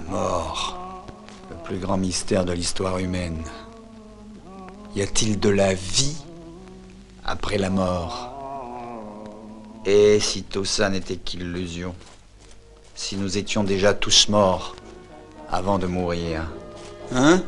mort, le plus grand mystère de l'histoire humaine. Y a-t-il de la vie après la mort? Et si tout ça n'était qu'illusion? Si nous étions déjà tous morts avant de mourir? Hein?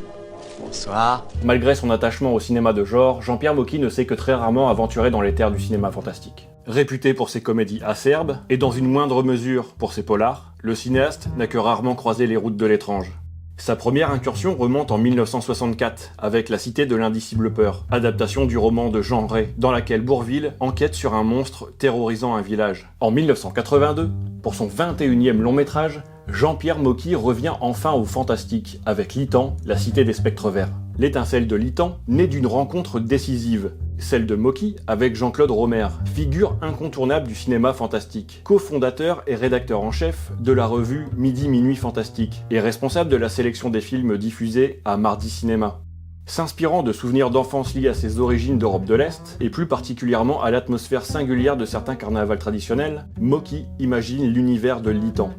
Bonsoir. Malgré son attachement au cinéma de genre, Jean-Pierre Mocky ne s'est que très rarement aventuré dans les terres du cinéma fantastique. Réputé pour ses comédies acerbes, et dans une moindre mesure pour ses polars, le cinéaste n'a que rarement croisé les routes de l'étrange. Sa première incursion remonte en 1964, avec La Cité de l'Indicible Peur, adaptation du roman de Jean Ray, dans laquelle Bourvil enquête sur un monstre terrorisant un village. En 1982, pour son 21e long métrage, Jean-Pierre Mocky revient enfin au fantastique, avec Litan, La Cité des Spectres Verts. L'étincelle de Litan naît d'une rencontre décisive, celle de Mocky avec Jean-Claude Romer, figure incontournable du cinéma fantastique, cofondateur et rédacteur en chef de la revue Midi Minuit Fantastique, et responsable de la sélection des films diffusés à Mardi Cinéma. S'inspirant de souvenirs d'enfance liés à ses origines d'Europe de l'Est, et plus particulièrement à l'atmosphère singulière de certains carnavals traditionnels, Mocky imagine l'univers de Litan.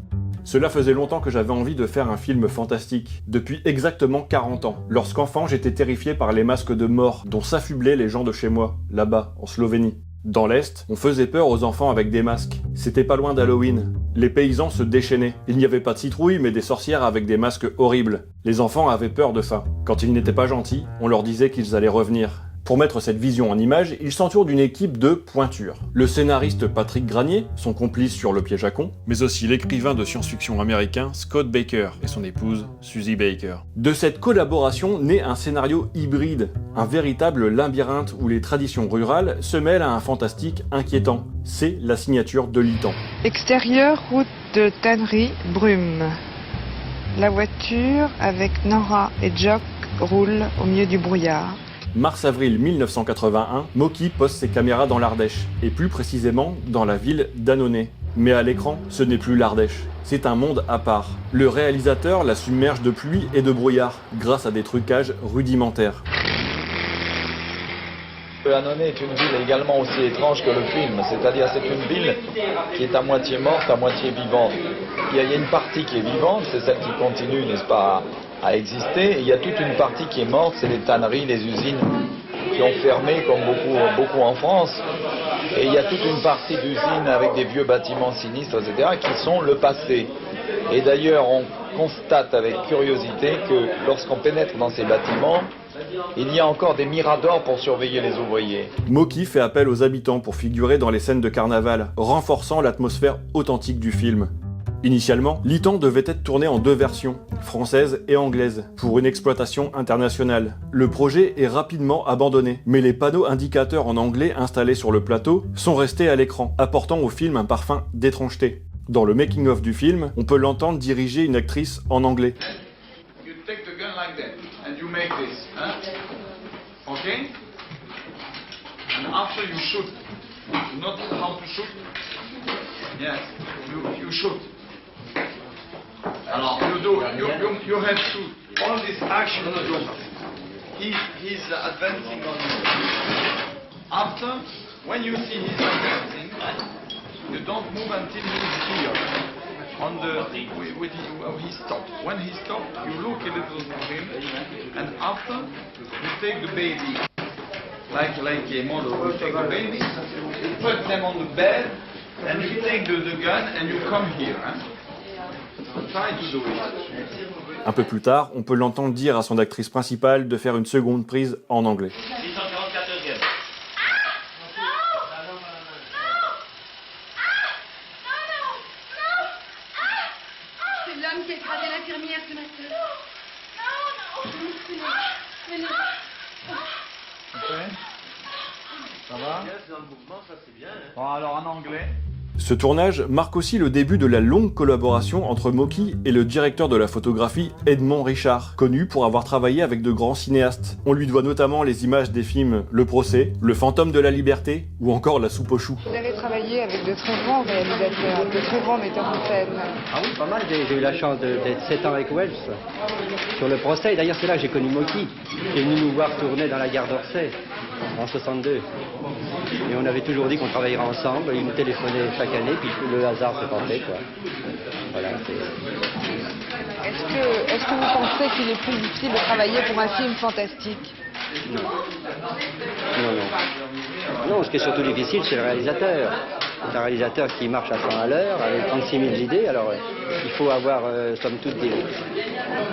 Cela faisait longtemps que j'avais envie de faire un film fantastique, depuis exactement 40 ans. Lorsqu'enfant, j'étais terrifié par les masques de mort dont s'affublaient les gens de chez moi, là-bas, en Slovénie. Dans l'Est, on faisait peur aux enfants avec des masques. C'était pas loin d'Halloween. Les paysans se déchaînaient. Il n'y avait pas de citrouilles, mais des sorcières avec des masques horribles. Les enfants avaient peur de ça. Quand ils n'étaient pas gentils, on leur disait qu'ils allaient revenir. Pour mettre cette vision en image, il s'entoure d'une équipe de pointures. Le scénariste Patrick Granier, son complice sur Le Piège à con, mais aussi l'écrivain de science-fiction américain Scott Baker et son épouse Susie Baker. De cette collaboration naît un scénario hybride, un véritable labyrinthe où les traditions rurales se mêlent à un fantastique inquiétant. C'est la signature de Litan. Extérieur, route de Tannery, brume. La voiture avec Nora et Jock roule au milieu du brouillard. Mars-avril 1981, Mocky pose ses caméras dans l'Ardèche, et plus précisément dans la ville d'Annonay. Mais à l'écran, ce n'est plus l'Ardèche, c'est un monde à part. Le réalisateur la submerge de pluie et de brouillard, grâce à des trucages rudimentaires. Annonay est une ville également aussi étrange que le film, c'est-à-dire c'est une ville qui est à moitié morte, à moitié vivante. Il y a une partie qui est vivante, c'est celle qui continue, n'est-ce pas, à exister, et il y a toute une partie qui est morte, c'est les tanneries, les usines qui ont fermé comme beaucoup en France, et il y a toute une partie d'usines avec des vieux bâtiments sinistres, etc., qui sont le passé. Et d'ailleurs, on constate avec curiosité que lorsqu'on pénètre dans ces bâtiments, il y a encore des miradors pour surveiller les ouvriers. Mocky fait appel aux habitants pour figurer dans les scènes de carnaval, renforçant l'atmosphère authentique du film. Initialement, Litan devait être tourné en 2 versions, française et anglaise, pour une exploitation internationale. Le projet est rapidement abandonné, mais les panneaux indicateurs en anglais installés sur le plateau sont restés à l'écran, apportant au film un parfum d'étrangeté. Dans le making-of du film, on peut l'entendre diriger une actrice en anglais. You take the gun like that, and you make this, huh? Okay? And after you shoot, not how to shoot. Yes, you shoot. Alors, you have to, all this action you do. He's advancing on you. After, when you see he's advancing, you don't move until he's here. On the, he stopped. When he stopped, you look a little for him, and after, you take the baby. Like a model, you take the baby, you put them on the bed, and you take the gun, and you come here. Huh? Try to do it. Un peu plus tard, on peut l'entendre dire à son actrice principale de faire une seconde prise en anglais. C'est l'homme qui a écrasé l'infirmière ce matin. Non. Okay. Ça va? Bon, alors en anglais. Ce tournage marque aussi le début de la longue collaboration entre Mocky et le directeur de la photographie Edmond Richard, connu pour avoir travaillé avec de grands cinéastes. On lui doit notamment les images des films Le Procès, Le Fantôme de la Liberté ou encore La Soupe aux choux. Vous avez travaillé avec de très grands réalisateurs, de très grands metteurs en scène. Ah oui, pas mal. J'ai eu la chance d'être 7 ans avec Wells sur Le Procès. D'ailleurs, c'est là que j'ai connu Mocky, qui est venu nous voir tourner dans la gare d'Orsay en 62. Et on avait toujours dit qu'on travaillerait ensemble. Il nous téléphonait chaque année, puis le hasard s'est passé, quoi. Voilà, c'est... Est-ce que vous pensez qu'il est plus difficile de travailler pour un film fantastique? Non. Non, ce qui est surtout difficile, c'est le réalisateur. C'est un réalisateur qui marche à 100 à l'heure, avec 36 000 idées. Alors, il faut avoir, somme toute,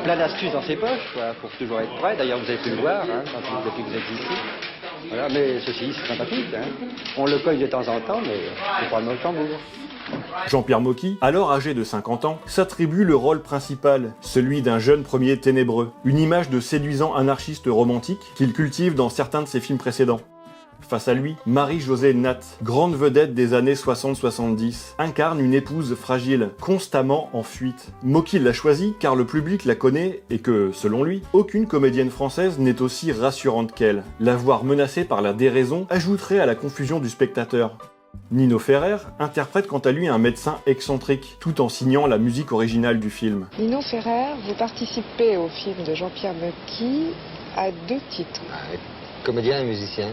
plein d'astuces dans ses poches, quoi, pour toujours être prêt. D'ailleurs, vous avez pu le voir, hein, depuis que vous êtes ici. Voilà, mais ceci, c'est sympathique. Hein. On le cogne de temps en temps, mais c'est pas le même tambour. Jean-Pierre Mocky, alors âgé de 50 ans, s'attribue le rôle principal, celui d'un jeune premier ténébreux, une image de séduisant anarchiste romantique qu'il cultive dans certains de ses films précédents. Face à lui, Marie-Josée Nat, grande vedette des années 60-70, incarne une épouse fragile, constamment en fuite. Mocky l'a choisie car le public la connaît et que, selon lui, aucune comédienne française n'est aussi rassurante qu'elle. La voir menacée par la déraison ajouterait à la confusion du spectateur. Nino Ferrer interprète quant à lui un médecin excentrique, tout en signant la musique originale du film. Nino Ferrer, vous participez au film de Jean-Pierre Mocky à 2 titres. Comédien et musicien.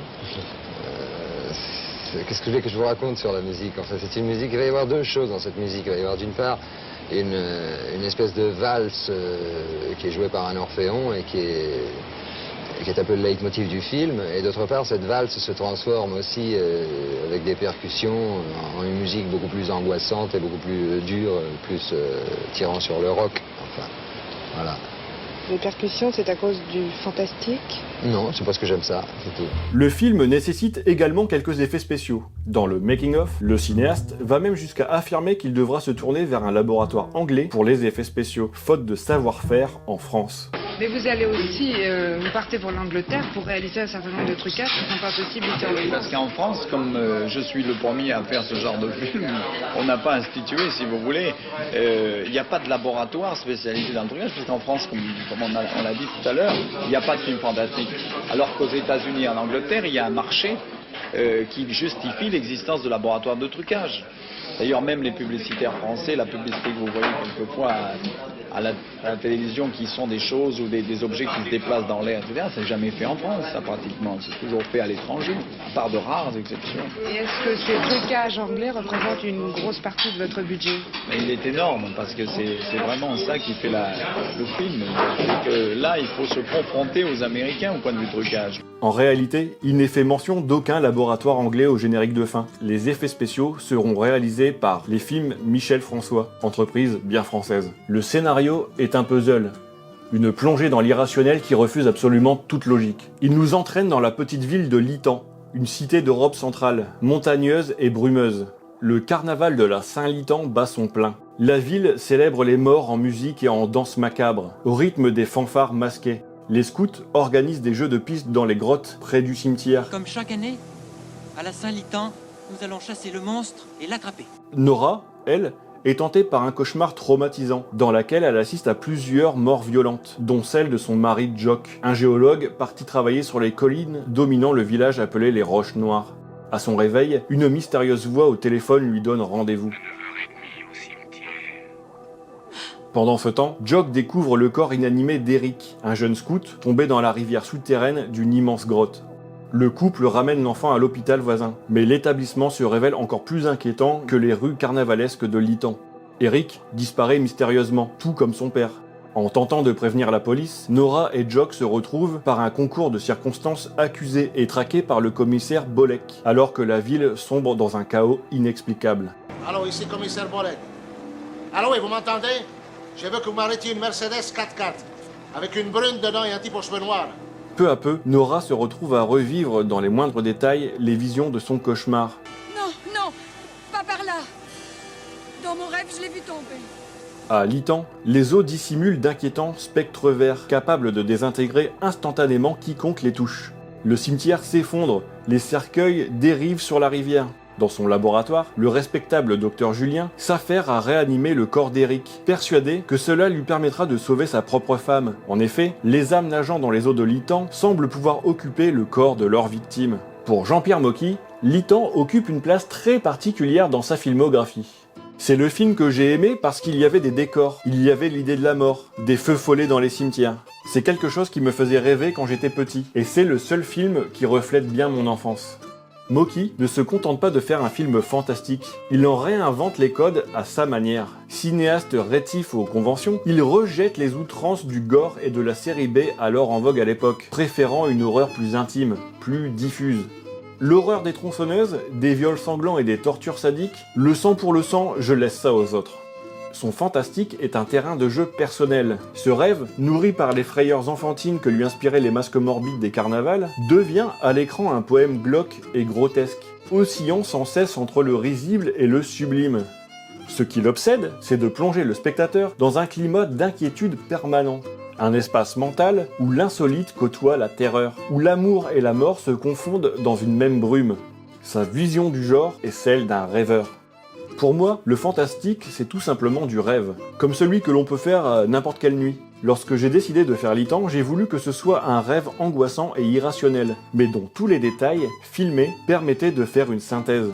Qu'est-ce que je voulais que je vous raconte sur la musique? Enfin, c'est une musique, il va y avoir 2 choses dans cette musique. Il va y avoir d'une part une espèce de valse qui est jouée par un orphéon et qui est un peu le leitmotiv du film. Et d'autre part, cette valse se transforme aussi avec des percussions en une musique beaucoup plus angoissante et beaucoup plus dure, plus tirant sur le rock. Enfin, voilà. Les percussions, c'est à cause du fantastique? Non, c'est parce que j'aime ça, c'est tout. Le film nécessite également quelques effets spéciaux. Dans le making-of, le cinéaste va même jusqu'à affirmer qu'il devra se tourner vers un laboratoire anglais pour les effets spéciaux, faute de savoir-faire en France. Mais vous allez aussi, vous partez pour l'Angleterre pour réaliser un certain nombre de trucages qui ne sont pas possibles ici en France. Parce qu'en France, comme je suis le premier à faire ce genre de film, on n'a pas institué, si vous voulez, il n'y a pas de laboratoire spécialisé dans le trucage, puisqu'en France, comme on l'a dit tout à l'heure, il n'y a pas de film fantastique. Alors qu'aux États-Unis et en Angleterre, il y a un marché qui justifie l'existence de laboratoires de trucage. D'ailleurs, même les publicitaires français, la publicité que vous voyez quelquefois à la télévision, qui sont des choses ou des objets qui se déplacent dans l'air, etc., c'est jamais fait en France, ça, pratiquement. C'est toujours fait à l'étranger, à part de rares exceptions. Et est-ce que ces trucages anglais représentent une grosse partie de votre budget? Mais il est énorme, parce que c'est vraiment ça qui fait le film. C'est que là, il faut se confronter aux Américains au point de vue trucage. En réalité, il n'est fait mention d'aucun laboratoire anglais au générique de fin. Les effets spéciaux seront réalisés par les films Michel François, entreprise bien française. Le scénario est un puzzle, une plongée dans l'irrationnel qui refuse absolument toute logique. Il nous entraîne dans la petite ville de Lithan, une cité d'Europe centrale, montagneuse et brumeuse. Le carnaval de la Saint-Lithan bat son plein. La ville célèbre les morts en musique et en danse macabre, au rythme des fanfares masquées. Les scouts organisent des jeux de piste dans les grottes près du cimetière. Comme chaque année, à la Saint-Lithan, nous allons chasser le monstre et l'attraper. Nora, elle, est tentée par un cauchemar traumatisant, dans laquelle elle assiste à plusieurs morts violentes, dont celle de son mari Jock, un géologue parti travailler sur les collines dominant le village appelé les Roches Noires. À son réveil, une mystérieuse voix au téléphone lui donne rendez-vous. Pendant ce temps, Jock découvre le corps inanimé d'Eric, un jeune scout tombé dans la rivière souterraine d'une immense grotte. Le couple ramène l'enfant à l'hôpital voisin, mais l'établissement se révèle encore plus inquiétant que les rues carnavalesques de Lithan. Eric disparaît mystérieusement, tout comme son père. En tentant de prévenir la police, Nora et Jock se retrouvent par un concours de circonstances accusés et traqués par le commissaire Bolek, alors que la ville sombre dans un chaos inexplicable. Allô, ici commissaire Bolek. Allô, oui, vous m'entendez? Je veux que vous m'arrêtiez une Mercedes 4x4, avec une brune dedans et un type aux cheveux noirs. Peu à peu, Nora se retrouve à revivre dans les moindres détails les visions de son cauchemar. Non, non, pas par là. Dans mon rêve, je l'ai vu tomber. À Lithan, les eaux dissimulent d'inquiétants spectres verts capables de désintégrer instantanément quiconque les touche. Le cimetière s'effondre, les cercueils dérivent sur la rivière. Dans son laboratoire, le respectable docteur Julien s'affaire à réanimer le corps d'Eric, persuadé que cela lui permettra de sauver sa propre femme. En effet, les âmes nageant dans les eaux de Lithan semblent pouvoir occuper le corps de leur victime. Pour Jean-Pierre Mocky, Lithan occupe une place très particulière dans sa filmographie. C'est le film que j'ai aimé parce qu'il y avait des décors, il y avait l'idée de la mort, des feux follets dans les cimetières. C'est quelque chose qui me faisait rêver quand j'étais petit, et c'est le seul film qui reflète bien mon enfance. Moki ne se contente pas de faire un film fantastique, il en réinvente les codes à sa manière. Cinéaste rétif aux conventions, il rejette les outrances du gore et de la série B alors en vogue à l'époque, préférant une horreur plus intime, plus diffuse. L'horreur des tronçonneuses, des viols sanglants et des tortures sadiques, le sang pour le sang, je laisse ça aux autres. Son fantastique est un terrain de jeu personnel. Ce rêve, nourri par les frayeurs enfantines que lui inspiraient les masques morbides des carnavals, devient à l'écran un poème glauque et grotesque, oscillant sans cesse entre le risible et le sublime. Ce qui l'obsède, c'est de plonger le spectateur dans un climat d'inquiétude permanent. Un espace mental où l'insolite côtoie la terreur, où l'amour et la mort se confondent dans une même brume. Sa vision du genre est celle d'un rêveur. Pour moi, le fantastique, c'est tout simplement du rêve, comme celui que l'on peut faire n'importe quelle nuit. Lorsque j'ai décidé de faire Litan, j'ai voulu que ce soit un rêve angoissant et irrationnel, mais dont tous les détails, filmés, permettaient de faire une synthèse.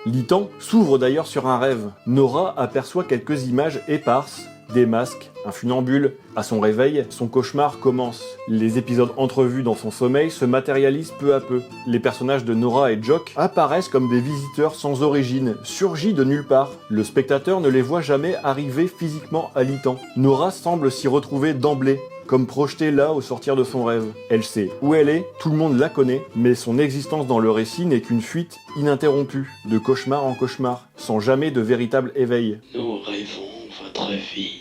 Litan s'ouvre d'ailleurs sur un rêve. Nora aperçoit quelques images éparses, des masques, un funambule. À son réveil, son cauchemar commence. Les épisodes entrevus dans son sommeil se matérialisent peu à peu. Les personnages de Nora et Jock apparaissent comme des visiteurs sans origine, surgis de nulle part. Le spectateur ne les voit jamais arriver physiquement à Litan. Nora semble s'y retrouver d'emblée, comme projetée là au sortir de son rêve. Elle sait où elle est, tout le monde la connaît, mais son existence dans le récit n'est qu'une fuite ininterrompue, de cauchemar en cauchemar, sans jamais de véritable éveil. Nous rêvons votre vie.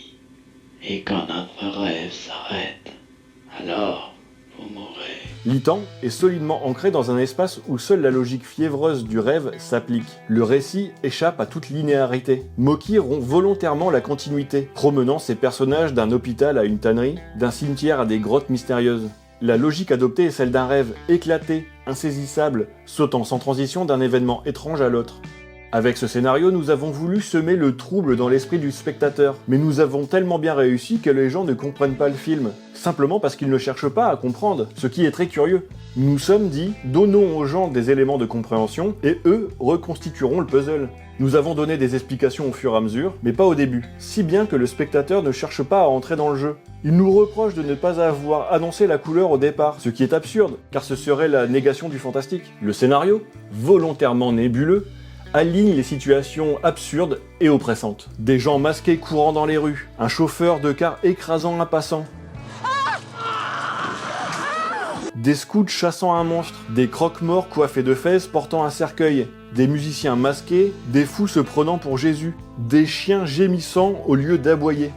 Et quand notre rêve s'arrête, alors vous mourrez. Litan est solidement ancré dans un espace où seule la logique fiévreuse du rêve s'applique. Le récit échappe à toute linéarité. Moki rompt volontairement la continuité, promenant ses personnages d'un hôpital à une tannerie, d'un cimetière à des grottes mystérieuses. La logique adoptée est celle d'un rêve éclaté, insaisissable, sautant sans transition d'un événement étrange à l'autre. Avec ce scénario, nous avons voulu semer le trouble dans l'esprit du spectateur, mais nous avons tellement bien réussi que les gens ne comprennent pas le film, simplement parce qu'ils ne cherchent pas à comprendre, ce qui est très curieux. Nous nous sommes dit, donnons aux gens des éléments de compréhension, et eux reconstitueront le puzzle. Nous avons donné des explications au fur et à mesure, mais pas au début, si bien que le spectateur ne cherche pas à entrer dans le jeu. Il nous reproche de ne pas avoir annoncé la couleur au départ, ce qui est absurde, car ce serait la négation du fantastique. Le scénario, volontairement nébuleux, aligne les situations absurdes et oppressantes. Des gens masqués courant dans les rues, un chauffeur de car écrasant un passant, des scouts chassant un monstre, des croque-morts coiffés de fez portant un cercueil, des musiciens masqués, des fous se prenant pour Jésus, des chiens gémissant au lieu d'aboyer.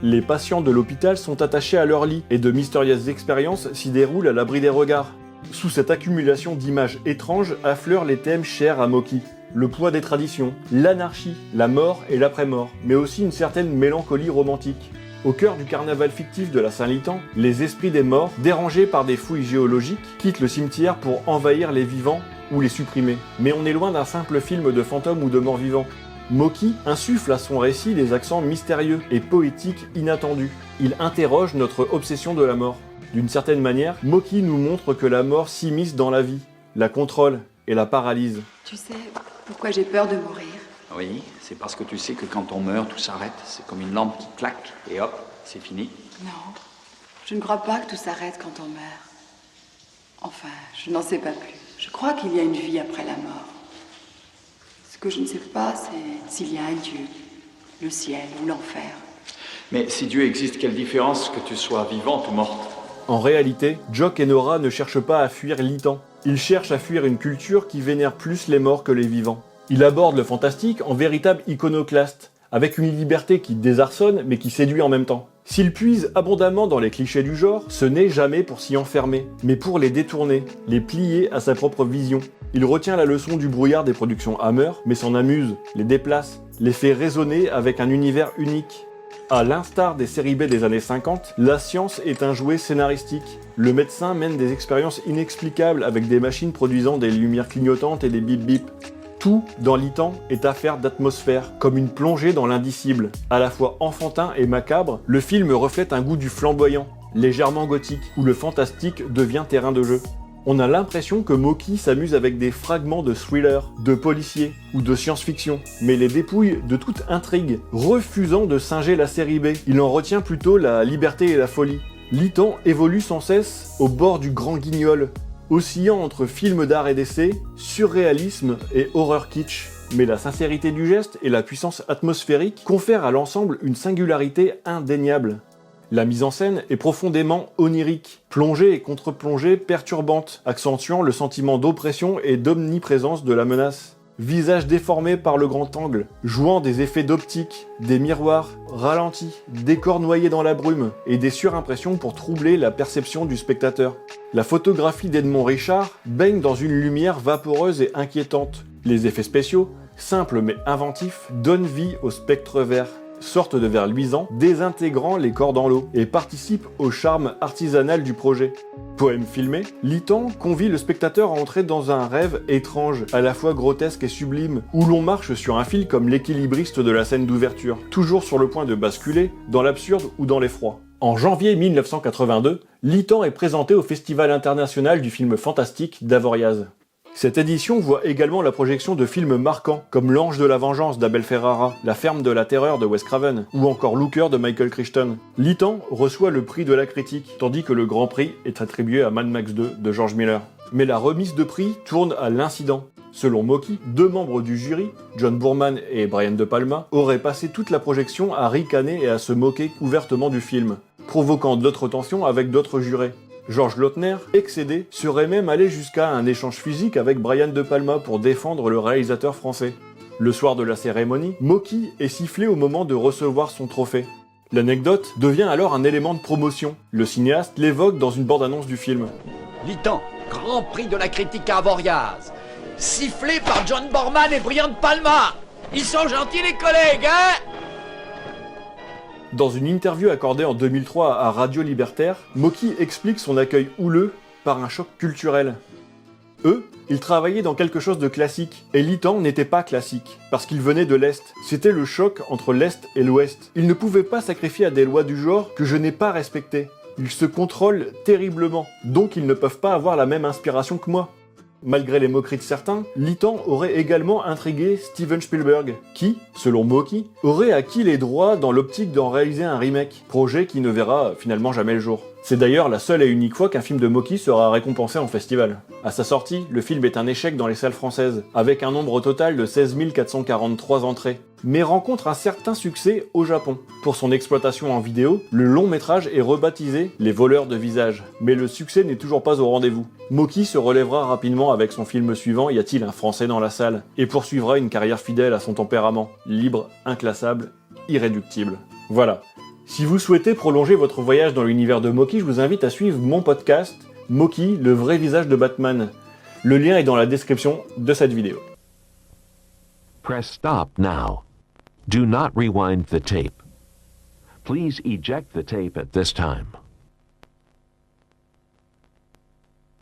Les patients de l'hôpital sont attachés à leur lit et de mystérieuses expériences s'y déroulent à l'abri des regards. Sous cette accumulation d'images étranges affleurent les thèmes chers à Moki. Le poids des traditions, l'anarchie, la mort et l'après-mort, mais aussi une certaine mélancolie romantique. Au cœur du carnaval fictif de la Saint-Litan, les esprits des morts, dérangés par des fouilles géologiques, quittent le cimetière pour envahir les vivants ou les supprimer. Mais on est loin d'un simple film de fantômes ou de morts vivants. Moki insuffle à son récit des accents mystérieux et poétiques inattendus. Il interroge notre obsession de la mort. D'une certaine manière, Moki nous montre que la mort s'immisce dans la vie, la contrôle et la paralyse. Tu sais pourquoi j'ai peur de mourir? Oui, c'est parce que tu sais que quand on meurt, tout s'arrête. C'est comme une lampe qui claque et hop, c'est fini. Non, je ne crois pas que tout s'arrête quand on meurt. Enfin, je n'en sais pas plus. Je crois qu'il y a une vie après la mort. Ce que je ne sais pas, c'est s'il y a un Dieu, le ciel ou l'enfer. Mais si Dieu existe, quelle différence que tu sois vivante ou morte? En réalité, Jock et Nora ne cherchent pas à fuir Litan. Ils cherchent à fuir une culture qui vénère plus les morts que les vivants. Ils abordent le fantastique en véritable iconoclaste, avec une liberté qui désarçonne mais qui séduit en même temps. S'ils puisent abondamment dans les clichés du genre, ce n'est jamais pour s'y enfermer, mais pour les détourner, les plier à sa propre vision. Il retient la leçon du brouillard des productions Hammer, mais s'en amuse, les déplace, les fait résonner avec un univers unique. À l'instar des séries B des années 50, la science est un jouet scénaristique. Le médecin mène des expériences inexplicables avec des machines produisant des lumières clignotantes et des bip-bip. Tout, dans Litan, est affaire d'atmosphère, comme une plongée dans l'indicible. À la fois enfantin et macabre, le film reflète un goût du flamboyant, légèrement gothique, où le fantastique devient terrain de jeu. On a l'impression que Moki s'amuse avec des fragments de thriller, de policier ou de science-fiction, mais les dépouille de toute intrigue, refusant de singer la série B. Il en retient plutôt la liberté et la folie. Litan évolue sans cesse au bord du grand guignol, oscillant entre film d'art et d'essai, surréalisme et horreur kitsch. Mais la sincérité du geste et la puissance atmosphérique confèrent à l'ensemble une singularité indéniable. La mise en scène est profondément onirique, plongée et contre-plongée perturbante, accentuant le sentiment d'oppression et d'omniprésence de la menace. Visage déformé par le grand angle, jouant des effets d'optique, des miroirs, ralentis, décors noyés dans la brume et des surimpressions pour troubler la perception du spectateur. La photographie d'Edmond Richard baigne dans une lumière vaporeuse et inquiétante. Les effets spéciaux, simples mais inventifs, donnent vie au spectre vert, sorte de verre luisant, désintégrant les corps dans l'eau, et participe au charme artisanal du projet. Poème filmé, Littan convie le spectateur à entrer dans un rêve étrange, à la fois grotesque et sublime, où l'on marche sur un fil comme l'équilibriste de la scène d'ouverture, toujours sur le point de basculer, dans l'absurde ou dans l'effroi. En janvier 1982, Littan est présenté au Festival international du film fantastique d'Avoriaz. Cette édition voit également la projection de films marquants, comme L'Ange de la Vengeance d'Abel Ferrara, La Ferme de la Terreur de Wes Craven, ou encore Looker de Michael Crichton. Littan reçoit le prix de la critique, tandis que le grand prix est attribué à Mad Max 2 de George Miller. Mais la remise de prix tourne à l'incident. Selon Mocky, 2 membres du jury, John Boorman et Brian De Palma, auraient passé toute la projection à ricaner et à se moquer ouvertement du film, provoquant d'autres tensions avec d'autres jurés. Georges Lautner, excédé, serait même allé jusqu'à un échange physique avec Brian De Palma pour défendre le réalisateur français. Le soir de la cérémonie, Mocky est sifflé au moment de recevoir son trophée. L'anecdote devient alors un élément de promotion. Le cinéaste l'évoque dans une bande-annonce du film. Littan, grand prix de la critique à Avoriaz, sifflé par John Boorman et Brian De Palma. Ils sont gentils les collègues, hein? Dans une interview accordée en 2003 à Radio Libertaire, Mocky explique son accueil houleux par un choc culturel. Eux, ils travaillaient dans quelque chose de classique, et Littan n'était pas classique, parce qu'il venait de l'Est. C'était le choc entre l'Est et l'Ouest. Il ne pouvait pas sacrifier à des lois du genre que je n'ai pas respectées. Ils se contrôlent terriblement, donc ils ne peuvent pas avoir la même inspiration que moi. Malgré les moqueries de certains, Littan aurait également intrigué Steven Spielberg, qui, selon Mocky, aurait acquis les droits dans l'optique d'en réaliser un remake, projet qui ne verra finalement jamais le jour. C'est d'ailleurs la seule et unique fois qu'un film de Mocky sera récompensé en festival. À sa sortie, le film est un échec dans les salles françaises, avec un nombre total de 16 443 entrées, mais rencontre un certain succès au Japon. Pour son exploitation en vidéo, le long métrage est rebaptisé « Les voleurs de visages », mais le succès n'est toujours pas au rendez-vous. Mocky se relèvera rapidement avec son film suivant « Y a-t-il un Français dans la salle ?», et poursuivra une carrière fidèle à son tempérament, libre, inclassable, irréductible. Voilà. Si vous souhaitez prolonger votre voyage dans l'univers de Mocky, je vous invite à suivre mon podcast « Mocky, le vrai visage de Batman ». Le lien est dans la description de cette vidéo. Press stop now. Do not rewind the tape. Please eject the tape at this time.